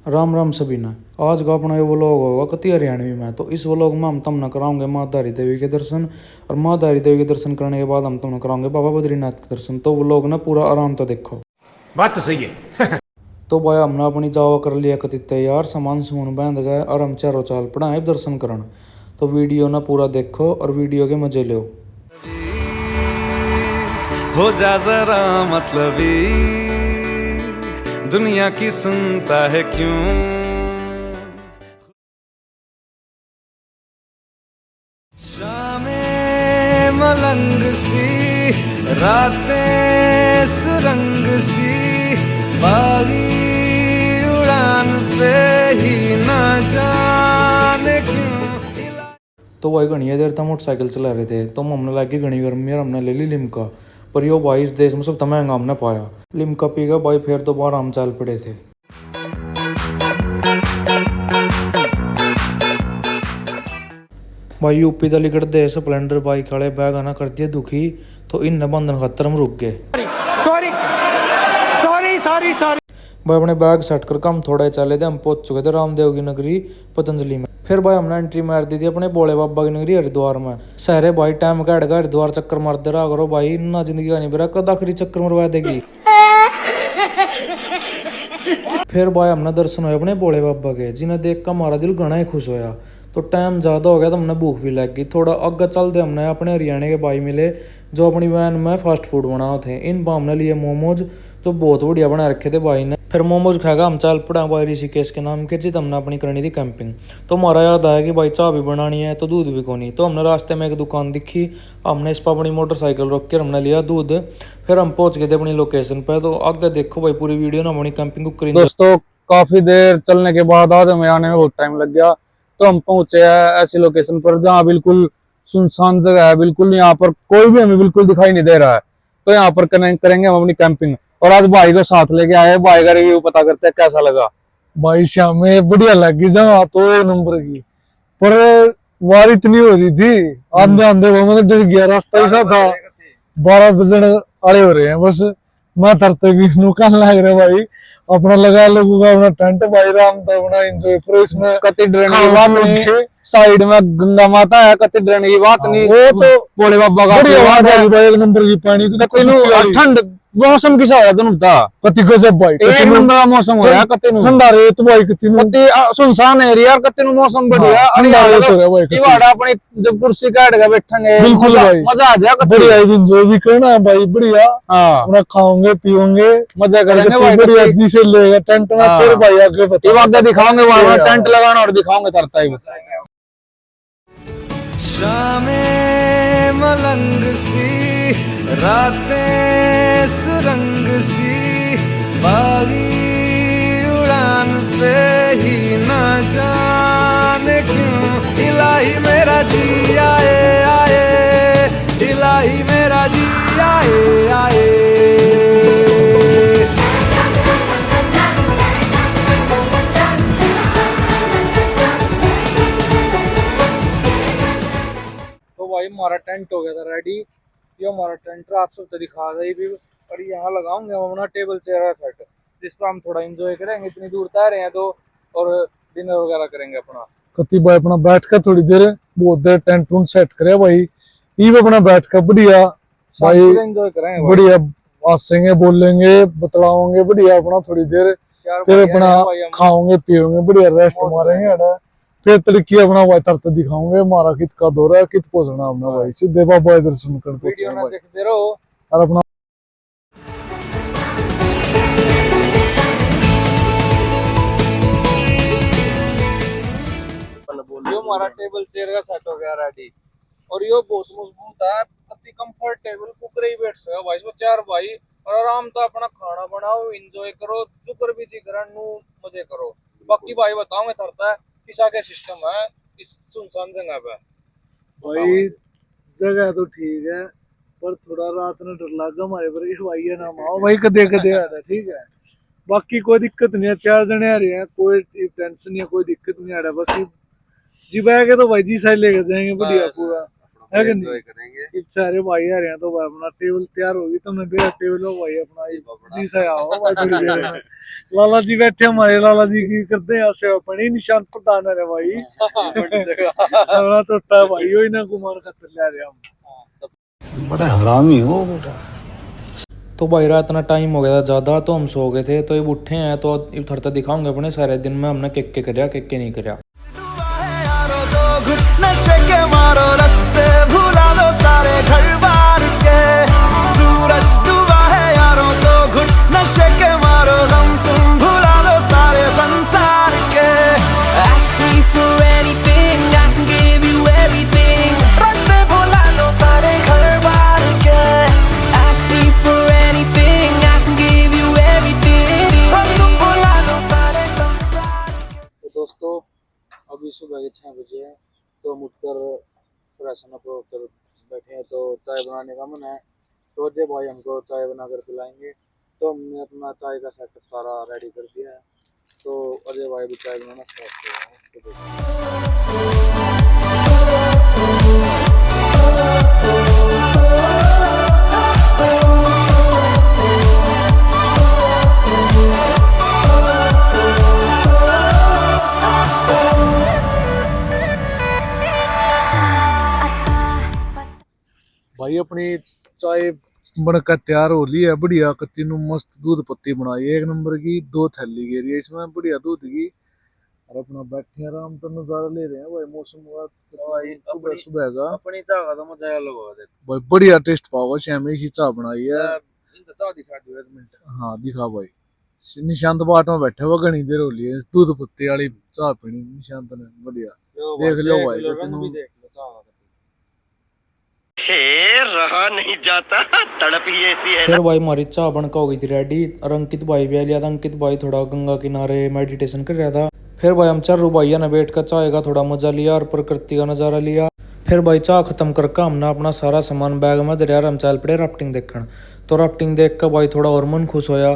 राम राम सभी ने। आज का अपना ये व्लॉग होगा कति हरियाणवी में। तो इस व्लॉग में हम तुमने कराओगे माँ धारी देवी के दर्शन, और माँ धारी देवी के दर्शन करने के बाद हम तुमने कराओगे बाबा बद्रीनाथ के दर्शन। तो व्लॉग ना पूरा आराम से देखो। बात तो सही है। तो भाई हमने अपनी जावा कर लिया कति तैयार, सामान सुमान बांध गए और हम चारों चाल पड़ा है दर्शन करन। तो वीडियो ना पूरा देखो और वीडियो के मजे लो। हो जा जरा मतलबी, दुनिया की सुनता है क्यों। शामें मलंग सी, रातें सुरंग सी, बागी उड़ान पे ही ना जाने क्यों। तो भाई घनी देर तक मोटरसाइकिल चला रहे थे, तो हमने लगी घनी गर्मी और हमने ले ली लिमका। पर यो भाई इस देश में सबसे महंगा हमने पाया। लिमका पी गया भाई, फिर दोबारा हम चल पड़े थे। भाई यूपी दली कर दे स्प्लेंडर बाइक वाले बैग आना कर दिए दुखी। तो इन बंधन खतर हम रुक गए। Sorry sorry sorry sorry. भाई अपने बैग सेट कर हम थोड़ा चले थे। हम पहुंच चुके थे रामदेव की नगरी पतंजलि में। फिर भाई हमने एंट्री मार दी थी अपने भोले बाबा की नगरी हरिद्वार में। सारे भाई टाइम काट गया, हरिद्वार चक्कर मारते रहा करो भाई, ना जिंदगी का नहीं बेरा कद आखिरी चक्कर मरवा देगी। फिर भाई हमने दर्शन हुए अपने भोले बाबा के, जिन्हें देख कर हमारा दिल घना ही खुश होया। तो टाइम ज़्यादा हो गया तो हमने भूख भी लग गई। थोड़ा आगे चलते हमने अपने हरियाणा के भाई मिले जो अपनी वैन में फास्ट फूड बना थे। इन पर हमने लिए मोमोज जो बहुत बढ़िया बना रखे थे भाई ने। फिर मोमोज खाएगा हम चल पड़ा भाई ऋषिकेश के नाम के, जित हमने अपनी करनी थी कैंपिंग। तो हमारा याद आया कि भाई चाय भी बनानी है तो दूध भी कोनी। तो हमने रास्ते में एक दुकान दिखी, हमने इस पर अपनी मोटरसाइकिल रोक कर हमने लिया दूध। फिर हम पहुंच गए थे अपनी लोकेशन पे। तो आगे देखो भाई पूरी वीडियो ना अपनी कैंपिंग को करेंगे। दोस्तों काफी देर चलने के बाद आज हमें आने में बहुत टाइम लग गया। तो हम पहुंचे हैं ऐसी लोकेशन पर जहाँ बिल्कुल सुनसान जगह है, बिल्कुल यहाँ पर कोई भी हमें बिल्कुल दिखाई नहीं दे रहा है। तो यहाँ पर करेंगे हम अपनी कैंपिंग। और आज भाई को साथ लेके आए, भाई का रिव्यू पता करते हैं कैसा लगा। भाई शाम में बढ़िया लगी जगह तो नंबर की, पर बारिश इतनी हो रही थी आंधे आंधे वो मतलब डर गया, रास्ता ऐसा था। 12 बजने वाले हो रहे हैं बस, मैं तरते भी नुकान लग रहा भाई। अपना लगा लोगों अपना टेंट भाई राम तो अपना एंजॉय करो इसमें। कति डरने की बात नहीं, साइड में गंगा माता है, कति डरने की बात नहीं। वो तो भोले बाबा का एक नंबर की पानी ठंड मौसम किसा हो रहा था कति गजब भाई, एक नंबर का मौसम हो रहा कति ठंडा रेत भाई, कति सुनसान एरिया कति मौसम बढ़िया। अपनी जब कुर्सी काट के बैठेंगे बिल्कुल भाई मजा आ जाएगा, बढ़िया एंजॉय भी करना है भाई बढ़िया। हाँ खाओगे पियोगे मजा करेंगे भाई बढ़िया जी से लेगा टेंट में। फिर भाई आगे दिखाओगे वहां टेंट लगाना और दिखाओगे तरता ही। शामें मलंग सी, रातें सुरंग सी, बागी उड़ान पे ही ना जाने क्यों। इलाही मेरा जी आए आए, इलाही मेरा जी आए आए। भाई हमारा टेंट हो गया था रेडी। ये हमारा टेंट आप सबको दिखा रही भी। और यहाँ लगाऊंगे हम अपना टेबल चेयर सेट, जिस पर हम थोड़ा एंजॉय करेंगे। इतनी दूर तय रहे हैं तो, और डिनर वगैरह करेंगे अपना। कति भाई अपना बैठ कर थोड़ी देर बहुत देर टेंट टूंट सेट करे भाई। ये अपना बैठ कर बढ़िया भाई एंजॉय करेंगे बढ़िया, हंसेंगे बोलेंगे बतलाओगे बढ़िया अपना थोड़ी देर। फिर अपना खाओगे पियोगे बढ़िया रेस्ट मारेंगे। फिर तरीके अपना भाई तरत दिखाओगे हमारा कित का दौरा है, कित पहुंचना हमने भाई सीधे बाबा दर्शन कर देखते रहो। और अपना यो हमारा टेबल चेयर का सेट हो गया रेडी। और यो बहुत मजबूत है, अति कंफर्टेबल कुकर ही बैठ सके भाई इसमें चार भाई। और आराम से अपना खाना बनाओ एंजॉय करो, जुकर भी जी करो मजे करो। बाकी भाई बताओगे तरता है किसा के सिस्टम है इस सुनसान जगह पे। भाई जगह तो ठीक है पर थोड़ा रात में डर लगा हमारे पर भाई है ना माओ भाई कदे कदे आता ठीक है। बाकी कोई दिक्कत नहीं है, 4 जने आ रहे हैं, कोई टेंशन नहीं है, कोई दिक्कत नहीं आ रहा। बस जी बैग है तो भाई जी साइड लेकर जाएंगे बढ़िया पूरा। है कि नहीं? एंजॉय करेंगे। कि सारे भाई आ रहे हैं तो भाई अपना टेबल तैयार होगी, तुमने भी टेबल हो भाई अपना जी से आओ भाई थोड़ी देर में। लाला जी बैठे हमारे, लाला जी की करते हैं सेवा पानी, निशांत प्रधान है भाई हमारा छोटा भाई हो ना कुमार खतर ले रहे हम। बड़ा हरामी हो बेटा। तो भाई रात इतना टाइम हो गया था ज़्यादा, तो हम सो गए थे। तो ये उठे हैं तो थरता दिखाऊंगे अपने सारे दिन में हमने के करया के नहीं करया। नशे के मारो रास्ते भुला दो सारे घर बार के, सूरज डूबा है यारों तो घुट नशे के मारो गम तुम भुला दो सारे संसार के। Ask me for anything, I can give you everything, रास्ते भुला दो सारे घर बार के। Ask me for anything, I can give you everything, तुम भुला दो सारे संसार के। तो दोस्तों अभी सुबह के 6 बजे है, तो हम उठकर फ्रेशन अप होकर बैठे हैं। तो चाय बनाने का मन है, तो अजय भाई हमको चाय बनाकर पिलाएंगे। तो हमने अपना चाय का सेटअप सारा रेडी कर दिया है। तो अजय भाई भी चाय बनाना स्टार्ट कर रहे हैं। भाई अपनी चाय बनकर तैयार हो ली है, बढ़िया कत्ती नु मस्त दूध पत्ती बनाई है, एक नंबर की 2 थैली घेरी है इसमें बढ़िया दूध की। और अपना बैठे आराम तो नजारा ले रहे हैं भाई मौसम का, सुबह सुबह का अपनी चाय का तो मजा अलग होगा। देख भाई बढ़िया टेस्ट पावा श्याम इसी चाय बनाई है। इनका चाय दिखा दो 1 मिनट। हाँ दिखा भाई, निशांत बाट में बैठे हुआ घनी देर हो ली है दूध पत्ती वाली चाय पीनी निशांत ने बढ़िया। देख लो भाई रंग भी देख लो चाय का। रहा नहीं जाता, तड़प ही ऐसी है। फिर भाई हमारी चाय बनका हो गई थी रेडी, और अंकित भाई भी आ लिया था। अंकित भाई थोड़ा गंगा किनारे मेडिटेशन कर रहा था। फिर भाई हम चारों भैया ने बैठ कर चाय का थोड़ा मजा लिया और प्रकृति का नजारा लिया। फिर भाई चाय खत्म करके हमने अपना सारा सामान बैग में धर, हम चल पड़े राफ्टिंग देखने। तो राफ्टिंग देख कर भाई थोड़ा और मन खुश होया।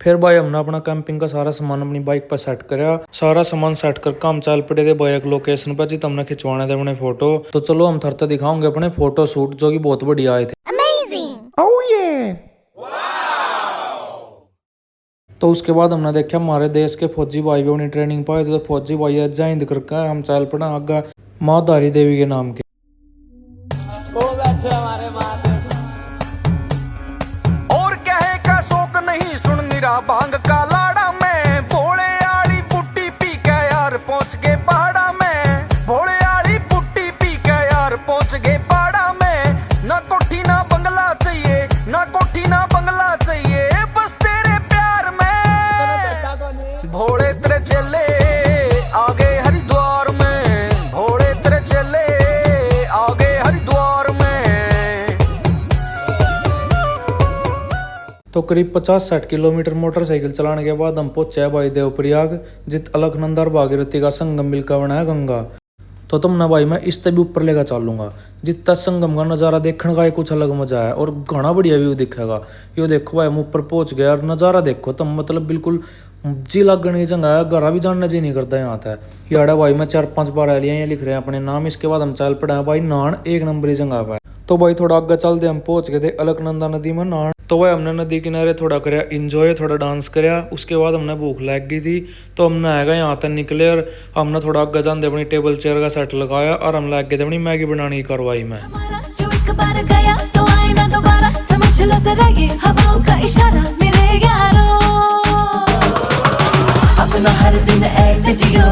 फिर भाई हमने अपना कैंपिंग का सारा सामान अपनी बाइक पर सेट कराया। सारा सामान सेट करके हम चल पड़े थे भाई एक लोकेशन पर, जित हमने खिंचवाने थे अपने फोटो। तो चलो हम थरते दिखाओगे अपने फोटो शूट, जो कि बहुत बढ़िया आए थे। तो उसके बाद हमने देखा हमारे देश के फौजी भाई भी अपनी ट्रेनिंग पाए थे। तो फौजी भाई जय करके हम चल पड़े आगे माँ धारी देवी के नाम के। और कहे का शौक नहीं सुन निरा भांग का लाड़ा में, भोले आली पुट्टी पी के यार पहुंच गए पहाड़ा में, भोले आली पुट्टी पी के यार पहुंच गए पहाड़ा में। ना कोठी ना बंगला चाहिए, ना कोठी ना बंगला चाहिए, बस तेरे प्यार में। भोले तेरे चले आगे हरिद्वार में, भोले तेरे चले आगे हरिद्वार में। तो करीब 50-60 किलोमीटर मोटरसाइकिल चलाने के बाद हम पहुंचे भाई देवप्रयाग, जित अलकनंदा और भागीरथी का संगम मिलकर बना है गंगा। तो तुमने भाई मैं इस तभी ऊपर लेकर चलूंगा, जितना संगम का नज़ारा देखने का कुछ अलग मजा है और घना बढ़िया व्यू दिखेगा। यो देखो भाई हम ऊपर पहुंच गए और नज़ारा देखो तुम, मतलब बिल्कुल जी लगने की जगह है, घरा भी जानना जी नहीं करता यहाँ था। यार भाई मैं 4-5 बार आ लिया, लिख रहे हैं अपने नाम। इसके बाद हम चल पड़े हैं भाई नान, एक नंबर की जगह पर। तो भाई थोड़ा आगे चलते हम पहुंच गए थे अलकनंदा नदी में नान। तो भाई हमने नदी किनारे थोड़ा कराया इंजॉय, थोड़ा डांस कराया। उसके बाद हमने भूख लग गई थी, तो हमने आएगा यहाँ तक निकले और हमने थोड़ा आगे जाते अपनी टेबल चेयर का सेट लगाया और हम लग गए थे अपनी मैगी बनाने की कार्रवाई में। जो एक बार गया तो आए ना दोबारा, समझ लो जरा ये हवाओं का इशारा मेरे यारो। अपना हर दिन ऐसे जियो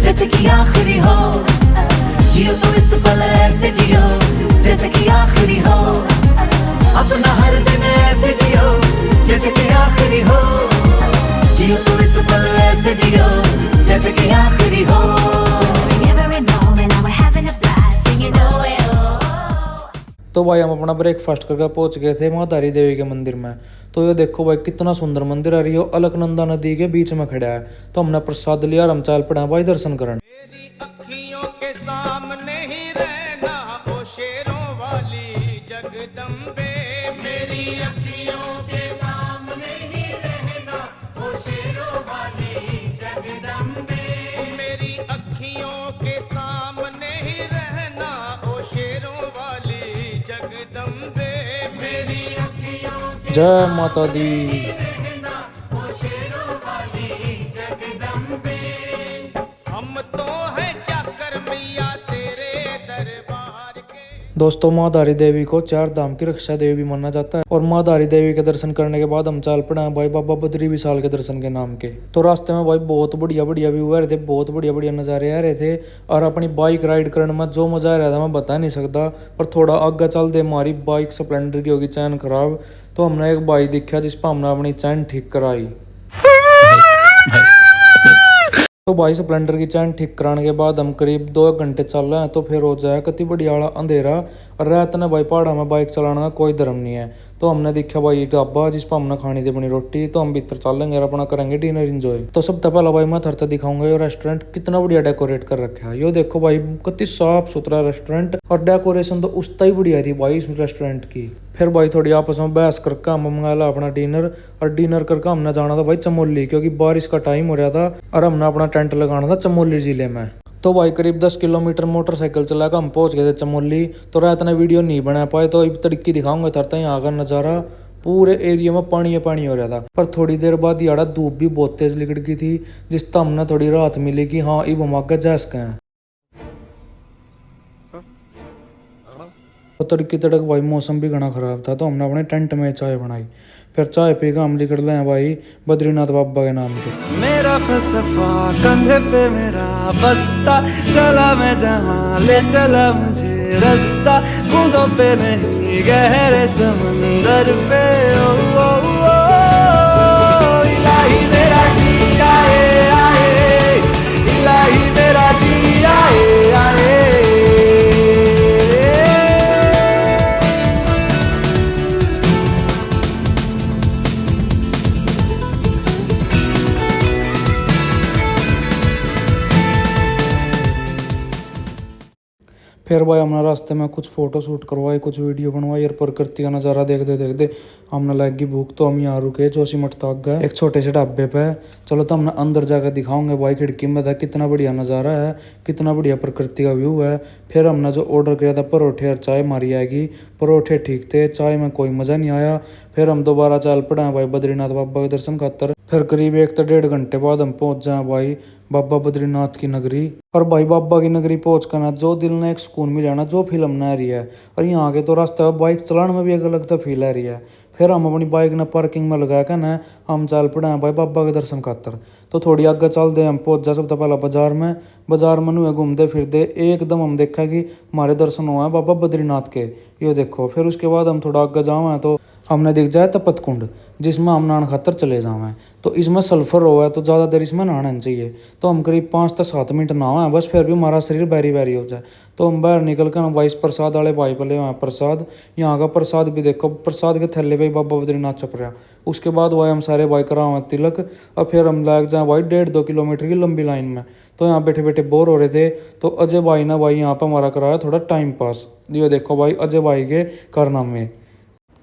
जैसे कि आखिरी हो, जियो तो इस पल ऐसे जियो जैसे कि आखिरी हो। अपना हर दिन ऐसे जियो जैसे कि आखिरी हो, जियो तो इस पल ऐसे जियो जैसे कि आखिरी हो। तो भाई हम अपना ब्रेकफास्ट करके पहुंच गए थे माँ धारी देवी के मंदिर में। तो ये देखो भाई कितना सुंदर मंदिर है, रही अलकनंदा नदी के बीच में खड़ा है। तो हमने प्रसाद लिया और हम चल पड़े भाई दर्शन करने। मेरी अखियों के सामने ही रहना ओ शेरों वाली जगदम्बे, मेरी अखियों के सामने ही रहना ओ शेरों वाली जगदम्बे, मेरी अखियों के सामने ही रहना ओ शेरों वाली जय माता दी। हम तो हैं चाकर मैया तेरे दरबार के। दोस्तों माँ धारी देवी को चार धाम की रक्षा देवी भी माना जाता है और माँ धारी देवी के दर्शन करने के बाद हम चल पड़े हैं भाई बाबा बद्री विशाल के दर्शन के नाम के। तो रास्ते में भाई बहुत बढ़िया बढ़िया व्यू आ रहे थे, बहुत बढ़िया बढ़िया नज़ारे आ रहे थे और अपनी बाइक राइड करने में जो मजा आ रहा था मैं बता नहीं सकता। पर थोड़ा आगे चल दे हमारी बाइक स्प्लेंडर की होगी चैन खराब, तो हमने एक बाइक दिखा जिस पर हमने अपनी चैन ठीक कराई। तो भाई स्प्लेंडर की चैन ठीक कराने के बाद हम करीब 2 घंटे चल रहे हैं तो फिर हो जाए कति बढ़िया वाला अंधेरा। और रात ने भाई पहाड़ा में बाइक चलाने का कोई धर्म नहीं है। तो हमने देखा भाई ढाबा जिस पर हमने खानी थी अपनी रोटी, तो हम भीतर चलेंगे और अपना करेंगे डिनर एंजॉय। तो सबसे पहला भाई मैं थरते दिखाऊंगा ये रेस्टोरेंट कितना बढ़िया डेकोरेट कर रखा है। यो देखो भाई कितनी साफ सुथरा रेस्टोरेंट और डेकोरेशन तो उसता ही बढ़िया थी भाई इस रेस्टोरेंट की। फिर भाई थोड़ी आपस में बहस करके हम मंगाया अपना डिनर और डिनर करके हमने जाना था भाई चमोली, क्योंकि बारिश का टाइम हो रहा था और हमने अपना टेंट लगाना था चमोली जिले में। तो भाई करीब 10 किलोमीटर मोटरसाइकिल चलाकर हम पहुंच गए थे चमोली। तो रात ने वीडियो नहीं बना पाए तो अब तरीके दिखाऊंगा थरता यहाँ का नज़ारा। पूरे एरिया में पानी हो रहा था पर थोड़ी देर बाद यार धूप भी बहुत तेज निकल गई थी जिससे हमने थोड़ी राहत मिली कि हाँ अब हम आगे जा सके हैं। तो तड़की तड़क भाई मौसम भी घना खराब था तो हमने अपने टेंट में चाय बनाई। फिर चाय पी के हम निकल रहे हैं भाई बद्रीनाथ बाबा के नाम के। मेरा फलसफा कंधे पे मेरा बस्ता, चला मैं जहाँ ले चला मुझे रास्ता, बूंदों पे नहीं गहरे समंदर पे। ओ, ओ, ओ, इलाही मेरा जी आए आए, इलाही मेरा जी आए आए। फिर भाई हमने रास्ते में कुछ फोटो शूट करवाए, कुछ वीडियो बनवाई और प्रकृति का नज़ारा देखते देखते हमने लगी भूख तो हम यहाँ रुके जोशीमठ तक गए एक छोटे से ढाबे पे। चलो तो हमने अंदर जाकर दिखाऊंगे भाई खिड़की में था कितना बढ़िया नज़ारा है, कितना बढ़िया प्रकृति का व्यू है। फिर हमने जो ऑर्डर किया था परोठे और चाय मारी आएगी, परोठे ठीक थे, चाय में कोई मज़ा नहीं आया। फिर हम दोबारा चल पड़े हैं भाई बद्रीनाथ बाबा के दर्शन खातर। फिर करीब 1 से 1.5 घंटे बाद हम पहुंच जाए भाई बाबा बद्रीनाथ की नगरी। और भाई बाबा की नगरी पहुंच कर ना जो दिल ने एक सुकून मिला ना, जो फील हमने आ रही है। और यहाँ के तो रास्ते में बाइक चलाने में भी एक अलग तो फील आ रही है। फिर हम अपनी बाइक ने पार्किंग में लगा कर ना हम चल पड़े हैं भाई बाबा के दर्शन खातर। तो थोड़ी आगे चल दे हम पहुंच जा सबसे पहला बाजार में नुए घूमते फिरते एकदम हम देखा कि हमारे दर्शन हुआ है बाबा बद्रीनाथ के, ये देखो। फिर उसके बाद हम थोड़ा आगे जाओ तो हमने दिख जाए तपत कुंड जिसमें हम नहाने खातर चले जाओ। तो इसमें सल्फर हुआ है तो ज़्यादा देर इसमें नहाना नहीं चाहिए। तो हम करीब 5 से 7 मिनट नहाए हैं बस, फिर भी हमारा शरीर बैरी बैरी हो जाए। तो हम बाहर निकल कर वाइस प्रसाद वाले भाई पर ले वहाँ प्रसाद, यहाँ का प्रसाद भी देखो, प्रसाद के थैले पे बाबा बद्रीनाथ छप रहा। उसके बाद वही हम सारे भाई कराए तिलक और फिर हम लग जाए भाई 1.5-2 किलोमीटर की लंबी लाइन में। तो यहाँ बैठे बैठे बोर हो रहे थे तो अजय भाई ना भाई यहाँ पर हमारा कराया थोड़ा टाइम पास। ये देखो भाई अजय भाई के कारनामे।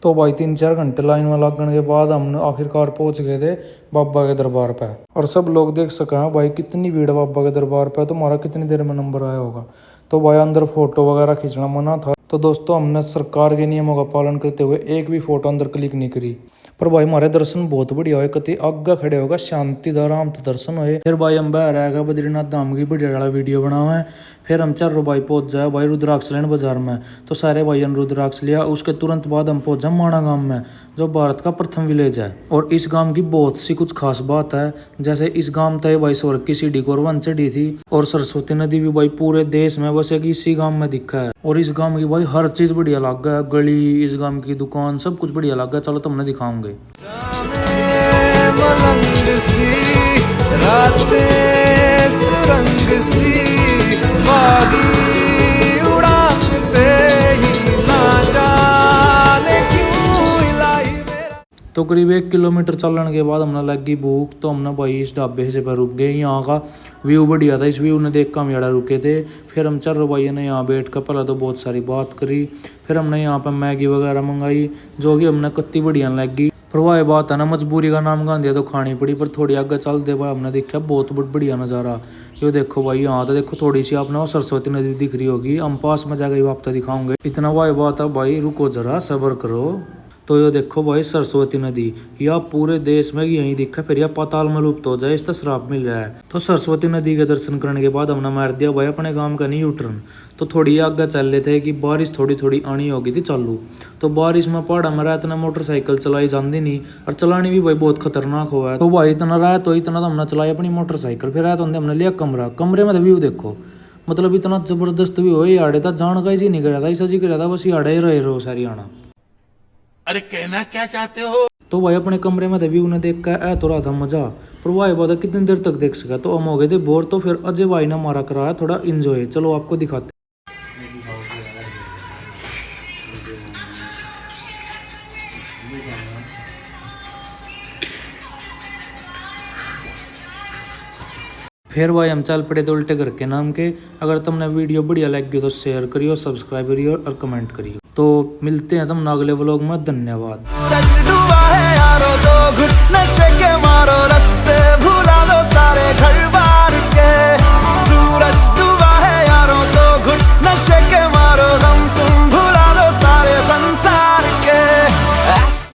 तो भाई 3-4 घंटे लाइन में लगने के बाद हम आखिरकार पहुंच गए थे बाबा के दरबार पे। और सब लोग देख सका है भाई कितनी भीड़ है बाबा के दरबार पे। तो हमारा कितनी देर में नंबर आया होगा। तो भाई अंदर फोटो वगैरह खींचना मना था तो दोस्तों हमने सरकार के नियमों का पालन करते हुए एक भी फोटो अंदर क्लिक नहीं करी। पर भाई हमारे दर्शन बहुत बढ़िया हुए, कति आगे खड़े होगा शांति आराम से दर्शन हुए। फिर भाई हम बाहर आएगा बद्रीनाथ धाम की बढ़िया वाला वीडियो बनावे। फिर हम चारों भाई पहुंच जाए भाई रुद्राक्ष लेने बाजार में। तो सारे भाइयों ने रुद्राक्ष लिया। उसके तुरंत बाद हम पहुंच जाए माणा गांव में जो भारत का प्रथम विलेज है। और इस गांव की बहुत सी कुछ खास बात है, जैसे इस गांव तय भाई स्वर्ग की सीढ़ी कोरवन चढ़ी थी और सरस्वती नदी भी भाई पूरे देश में बस एक इसी गांव में दिखा है। और इस गांव की भाई हर चीज बढ़िया लग है, गली, इस गांव की दुकान, सब कुछ बढ़िया लग है। चलो तुमने दिखाऊंगे। मलंग सी रातें सुरंग सी बागी उड़ान पे ही ना जाने क्यों इलाही मेरा। तो करीब 1 किलोमीटर चलने के बाद हमने लगी भूख तो हमने भाई इस ढाबे से पर रुक गए। यहाँ का व्यू बढ़िया था, इस व्यू ने देख कर हम यहाँ रुके थे। फिर हम चारों भाइयों ने यहाँ बैठ कर पहले तो बहुत सारी बात करी। फिर हमने यहाँ पर मैगी वगैरह मंगाई जो कि हमने कत्ती बढ़िया लगी। पर वह बात है ना, मजबूरी का नाम गांधी तो खानी पड़ी। पर थोड़ी आगे चल दे भाई हमने देखा बहुत बढ़िया नज़ारा। ये देखो भाई यहाँ तो देखो थोड़ी सी आपने वो सरस्वती नदी दिख रही होगी। हम पास में जाकर आप तो दिखाऊंगे। इतना वाह बात है भाई, रुको जरा सब्र करो। तो यो देखो भाई सरस्वती नदी, यह पूरे देश में यही दिखा, फिर यह पाताल में लुप्त हो जाए इसका श्राप मिल रहा है। तो सरस्वती नदी के दर्शन करने के बाद हमने मार दिया भाई अपने गांव का नहीं यूटर्न। तो थोड़ी आगे चल रहे थे कि बारिश थोड़ी थोड़ी आनी होगी थी चालू। तो बारिश में पहाड़ा में रात ने मोटरसाइकिल चलाई जाती नहीं, और चलानी भी भाई बहुत खतरनाक हुआ है। तो भाई इतना रात तो इतना तो हमने चलाई अपनी मोटरसाइकिल, फिर रात होंगे हमने लिया कमरे में व्यू देखो, मतलब इतना जबरदस्त व्यू है। आड़े था जान का ही नहीं कर रहा था, ऐसा जी कर रहा था बस आड़े ही रहे रो सारी आना। अरे कहना क्या चाहते हो? तो भाई अपने कमरे में व्यू ने देख कर तो रहा था मजा, पर भाई बात कितनी देर तक देख सका। तो हम हो गए थे बोर, तो फिर अजय भाई ने हमारा कराया थोड़ा इंजॉय। चलो आपको दिखाते। फिर भाई हम चल पड़े थे उल्टे घर के नाम के। अगर तुमने वीडियो बढ़िया लगी तो शेयर करियो, सब्सक्राइब करियो और कमेंट करियो। तो मिलते हैं तुम अगले व्लॉग में। धन्यवाद। सूरज डूबा है यारो, दो घुट नशे के मारो, रास्ते भुला दो सारे घर बार के। सूरज डूबा है यारो, दो घुट नशे के